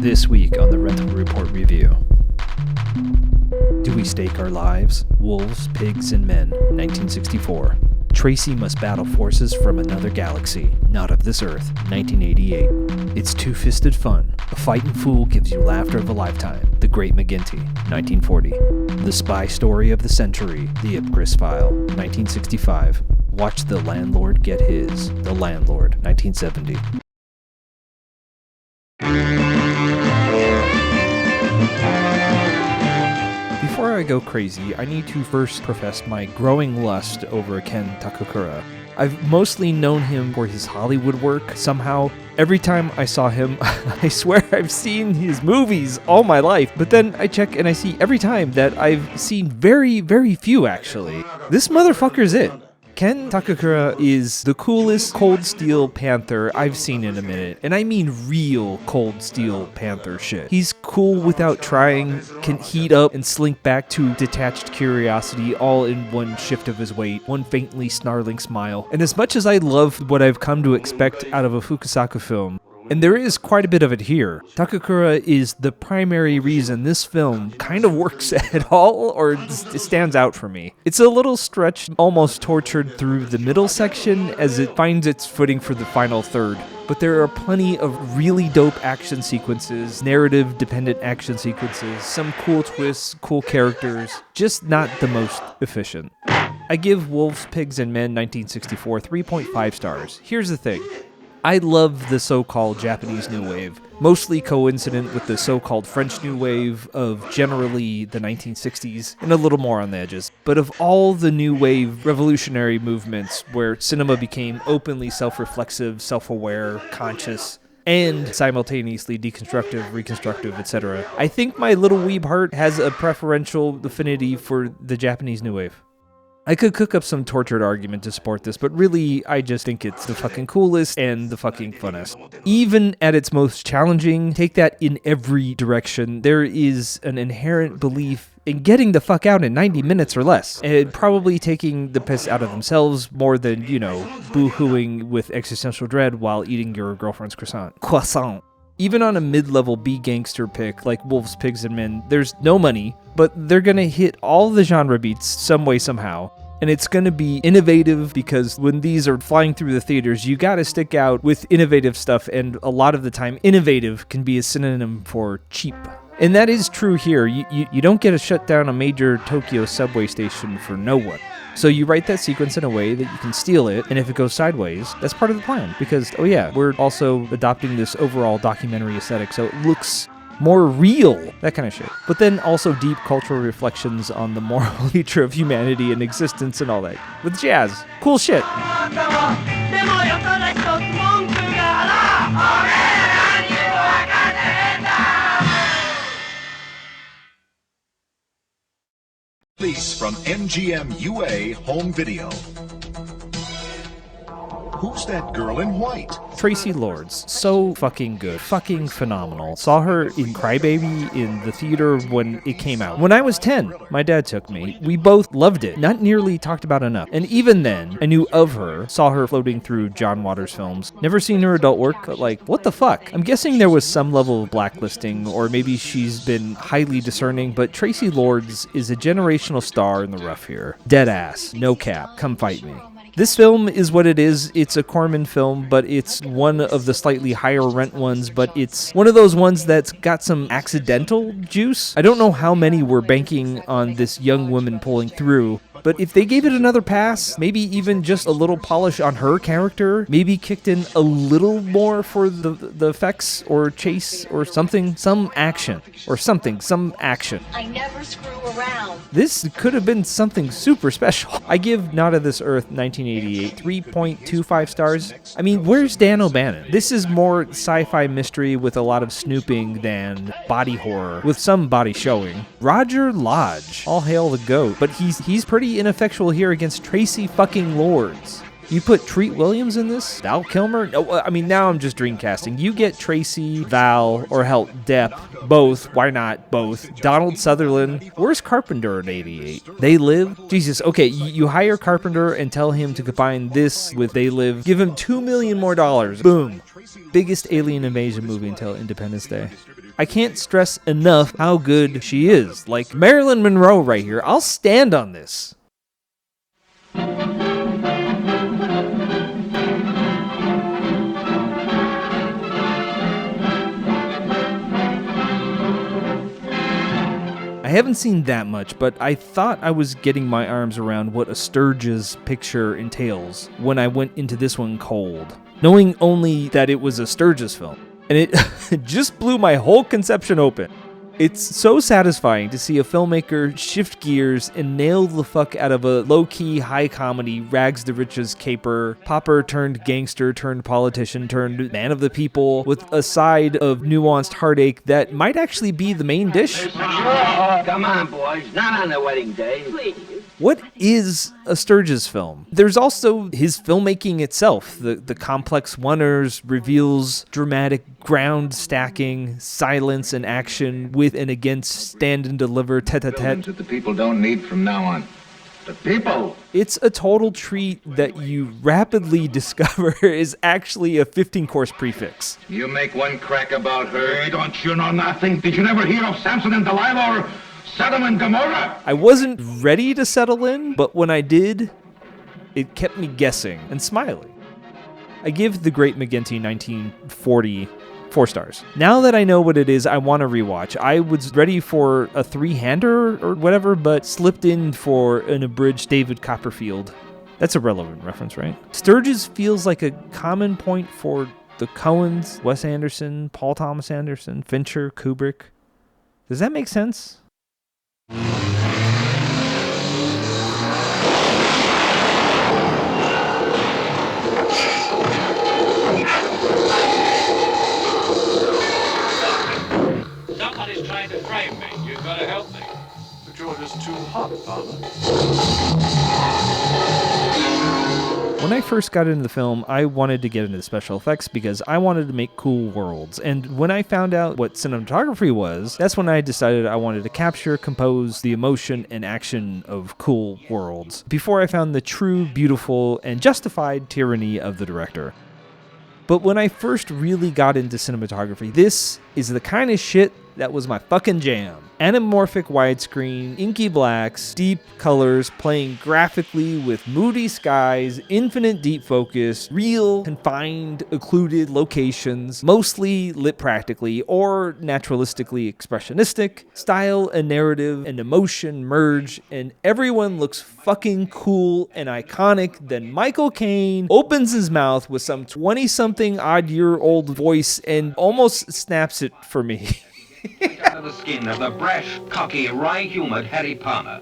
This week on the Rental Report Review. Do we stake our lives? Wolves, Pigs, and Men, 1964. Traci must battle forces from another galaxy, not of this Earth, 1988. It's two-fisted fun. A fighting fool gives you laughter of a lifetime, The Great McGinty, 1940. The spy story of the century, The Ipcress File, 1965. Watch the landlord get his, The Landlord, 1970. Before I go crazy, I need to first profess my growing lust over Ken Takakura. I've mostly known him for his Hollywood work. Somehow, every time I saw him, I swear I've seen his movies all my life. But then I check and I see every time that I've seen very, very few actually. This motherfucker's it. Ken Takakura is the coolest Cold Steel Panther I've seen in a minute, and I mean real Cold Steel Panther shit. He's cool without trying, can heat up and slink back to detached curiosity all in one shift of his weight, one faintly snarling smile. And as much as I love what I've come to expect out of a Fukasaku film, and there is quite a bit of it here, Takakura is the primary reason this film kind of works at all, or it stands out for me. It's a little stretched, almost tortured through the middle section as it finds its footing for the final third. But there are plenty of really dope action sequences, narrative-dependent action sequences, some cool twists, cool characters, just not the most efficient. I give Wolves, Pigs, and Men 1964 3.5 stars. Here's the thing. I love the so-called Japanese New Wave, mostly coincident with the so-called French New Wave of generally the 1960s, and a little more on the edges. But of all the New Wave revolutionary movements where cinema became openly self-reflexive, self-aware, conscious, and simultaneously deconstructive, reconstructive, etc., I think my little weeb heart has a preferential affinity for the Japanese New Wave. I could cook up some tortured argument to support this, but really, I just think it's the fucking coolest and the fucking funnest. Even at its most challenging, take that in every direction, there is an inherent belief in getting the fuck out in 90 minutes or less, and probably taking the piss out of themselves more than, boo-hooing with existential dread while eating your girlfriend's croissant. Even on a mid-level B-gangster pick like Wolves, Pigs, and Men, there's no money, but they're gonna hit all the genre beats some way, somehow. And it's gonna be innovative because when these are flying through the theaters, you gotta stick out with innovative stuff, and a lot of the time, innovative can be a synonym for cheap. And that is true here. You don't get to shut down a major Tokyo subway station for no one. So you write that sequence in a way that you can steal it, and if it goes sideways, that's part of the plan. Because, we're also adopting this overall documentary aesthetic, so it looks more real, that kind of shit. But then also deep cultural reflections on the moral nature of humanity and existence and all that. With jazz. Cool shit. Release from MGM UA Home Video. Who's that girl in white? Traci Lords. So fucking good. Fucking phenomenal. Saw her in Crybaby in the theater when it came out. When I was 10, my dad took me. We both loved it. Not nearly talked about enough. And even then, I knew of her. Saw her floating through John Waters films. Never seen her adult work, but what the fuck? I'm guessing there was some level of blacklisting, or maybe she's been highly discerning, but Traci Lords is a generational star in the rough here. Dead ass. No cap. Come fight me. This film is what it is. It's a Corman film, but it's one of the slightly higher rent ones, but it's one of those ones that's got some accidental juice. I don't know how many were banking on this young woman pulling through, but if they gave it another pass, maybe even just a little polish on her character, maybe kicked in a little more for the effects or chase or something, some action. I never screw around. This could have been something super special. I give Not of This Earth 1988 3.25 stars. I mean, where's Dan O'Bannon? This is more sci-fi mystery with a lot of snooping than body horror, with some body showing. Roger Lodge, all hail the GOAT, but he's pretty ineffectual here against Traci fucking Lords. You put Treat Williams in this? Val Kilmer? No, I mean, now I'm just dreamcasting. You get Traci, Val, or hell, Depp. Both. Why not both? Donald Sutherland. Where's Carpenter in 88? They Live? Jesus, okay, you hire Carpenter and tell him to combine this with They Live. Give him $2 million more. Boom. Biggest alien invasion movie until Independence Day. I can't stress enough how good she is. Like Marilyn Monroe right here. I'll stand on this. I haven't seen that much, but I thought I was getting my arms around what a Sturges picture entails when I went into this one cold, knowing only that it was a Sturges film. And it just blew my whole conception open. It's so satisfying to see a filmmaker shift gears and nail the fuck out of a low-key, high-comedy, rags-to-riches caper, popper turned gangster turned politician turned man of the people, with a side of nuanced heartache that might actually be the main dish. Come on, boys. Not on the wedding day. Please. What is a Sturges film? There's also his filmmaking itself, the complex wonders, reveals, dramatic ground stacking, silence and action with and against, stand and deliver, tete-a-tete. That the people don't need from now on. The people! It's a total treat that you rapidly discover is actually a 15-course prefix. You make one crack about her. Hey, don't you know nothing? Did you never hear of Samson and Delilah or Sodom and Gomorrah? I wasn't ready to settle in, but when I did, it kept me guessing and smiling. I give The Great McGinty 1940 4 stars. Now that I know what it is, I want to rewatch. I was ready for a 3-hander or whatever, but slipped in for an abridged David Copperfield. That's a relevant reference, right? Sturges feels like a common point for the Coens, Wes Anderson, Paul Thomas Anderson, Fincher, Kubrick. Does that make sense? Somebody's trying to frame me. You've got to help me. The Georgia's too hot, Father. When I first got into the film, I wanted to get into the special effects because I wanted to make cool worlds. And when I found out what cinematography was, that's when I decided I wanted to capture, compose the emotion and action of cool worlds before I found the true, beautiful, and justified tyranny of the director. But when I first really got into cinematography, this is the kind of shit that was my fucking jam. Anamorphic widescreen, inky blacks, deep colors playing graphically with moody skies, infinite deep focus, real, confined, occluded locations, mostly lit practically or naturalistically expressionistic. Style and narrative and emotion merge, and everyone looks fucking cool and iconic. Then Michael Cain opens his mouth with some 20-something odd-year-old voice and almost snaps it for me. Under the skin of the brash, cocky, wry-humored Harry Palmer.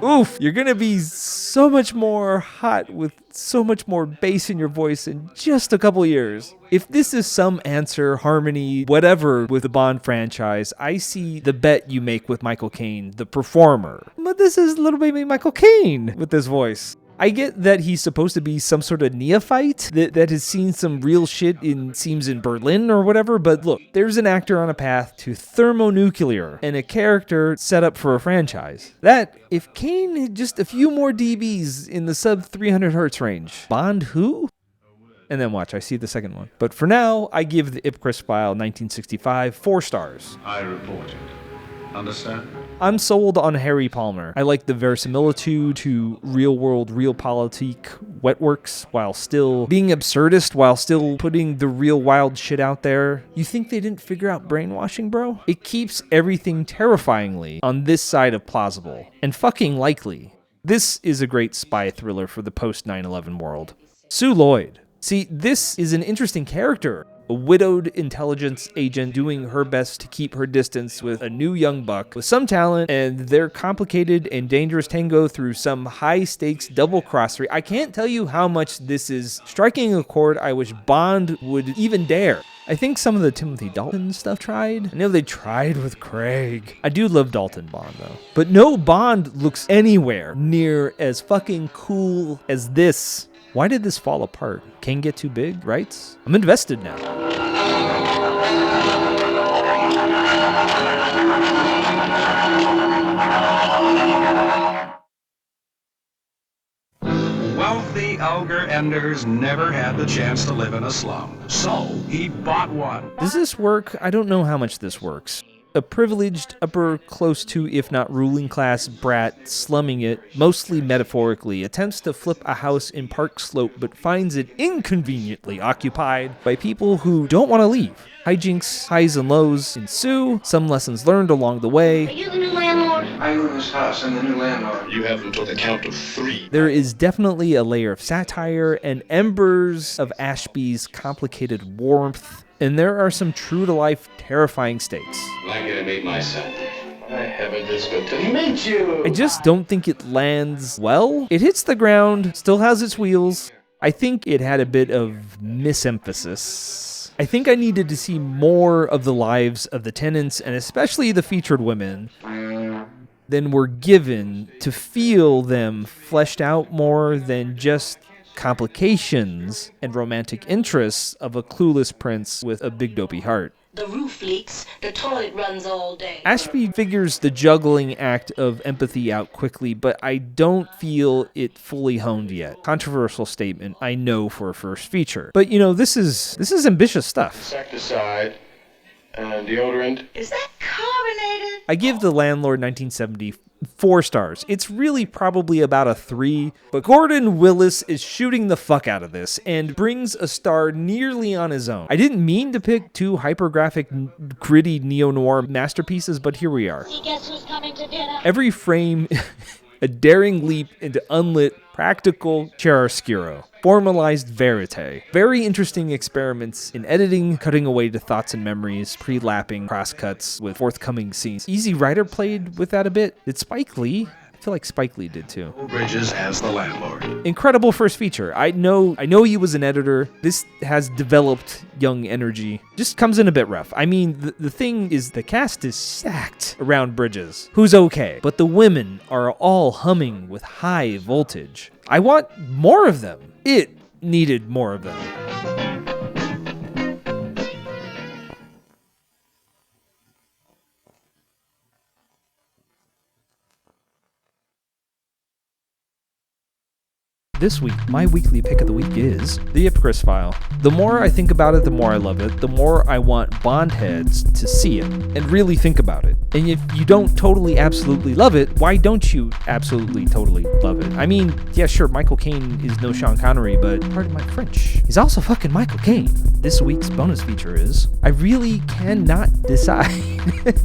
Oof, you're gonna be so much more hot with so much more bass in your voice in just a couple years. If this is some answer, harmony, whatever with the Bond franchise, I see the bet you make with Michael Caine, the performer. But this is little baby Michael Caine with this voice. I get that he's supposed to be some sort of neophyte that has seen some real shit in Berlin or whatever, but look, there's an actor on a path to thermonuclear and a character set up for a franchise. That, if Cain had just a few more dBs in the sub 300 hertz range, Bond who? And then watch, I see the second one. But for now, I give the Ipcress File 1965 4 stars. I reported. Understand? I'm sold on Harry Palmer. I like the verisimilitude to real-world, realpolitik wetworks while still being absurdist, while still putting the real wild shit out there. You think they didn't figure out brainwashing, bro? It keeps everything terrifyingly on this side of plausible. And fucking likely. This is a great spy thriller for the post-9/11 world. Sue Lloyd. See, this is an interesting character. A widowed intelligence agent doing her best to keep her distance with a new young buck with some talent and their complicated and dangerous tango through some high-stakes double-crossery. I can't tell you how much this is striking a chord I wish Bond would even dare. I think some of the Timothy Dalton stuff tried. I know they tried with Craig. I do love Dalton Bond, though. But no Bond looks anywhere near as fucking cool as this. Why did this fall apart? Cain get too big, right? I'm invested now. Wealthy Helger Enders never had the chance to live in a slum, so he bought one. Does this work? I don't know how much this works. A privileged, upper, close to, if not ruling class brat slumming it, mostly metaphorically, attempts to flip a house in Park Slope but finds it inconveniently occupied by people who don't want to leave. Hijinks, highs and lows ensue, some lessons learned along the way. Are you the new landlord? I own this house. I'm the new landlord. You have until the count of 3. There is definitely a layer of satire and embers of Ashby's complicated warmth, and there are some true-to-life, terrifying stakes. I'd like you to meet my son. I haven't this good to meet you. I just don't think it lands well. It hits the ground, still has its wheels. I think it had a bit of misemphasis. I think I needed to see more of the lives of the tenants, and especially the featured women, than were given, to feel them fleshed out more than just complications and romantic interests of a clueless prince with a big dopey heart. The roof leaks, the toilet runs all day. Ashby figures the juggling act of empathy out quickly, but I don't feel it fully honed yet. Controversial statement, I know, for a first feature. But this is ambitious stuff. Insecticide and deodorant. Is that carbonated? I give The Landlord 1970 4 stars. It's really probably about a 3, but Gordon Willis is shooting the fuck out of this and brings a star nearly on his own. I didn't mean to pick 2 hypergraphic, gritty neo-noir masterpieces, but here we are. Guess who's coming to dinner? Every frame, a daring leap into unlit, practical chiaroscuro. Formalized verite. Very interesting experiments in editing, cutting away to thoughts and memories, pre-lapping crosscuts with forthcoming scenes. Easy Rider played with that a bit. Did Spike Lee? I feel like Spike Lee did too. Bridges as the landlord. Incredible first feature. I know he was an editor. This has developed young energy. Just comes in a bit rough. I mean, the thing is, the cast is stacked around Bridges, who's okay, but the women are all humming with high voltage. I want more of them. It needed more of them. This week, my weekly pick of the week is the Ipcress File. The more I think about it, the more I love it. The more I want Bond heads to see it and really think about it. And if you don't totally absolutely love it, why don't you absolutely totally love it? I mean, yeah, sure, Michael Caine is no Sean Connery, but pardon my French, he's also fucking Michael Caine. This week's bonus feature is, I really cannot decide.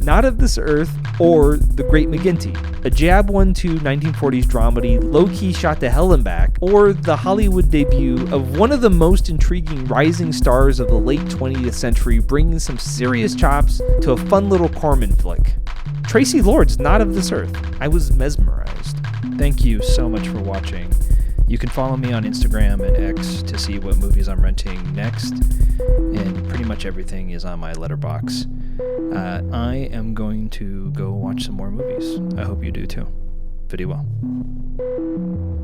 Not of This Earth or The Great McGinty. A jab 1-2 1940s dramedy, low-key shot to hell and back, or the Hollywood debut of one of the most intriguing rising stars of the late 20th century, bringing some serious chops to a fun little Corman flick. Traci Lords, Not of This Earth. I was mesmerized. Thank you so much for watching. You can follow me on Instagram and X to see what movies I'm renting next, and pretty much everything is on my letterbox. I am going to go watch some more movies. I hope you do too. Video well.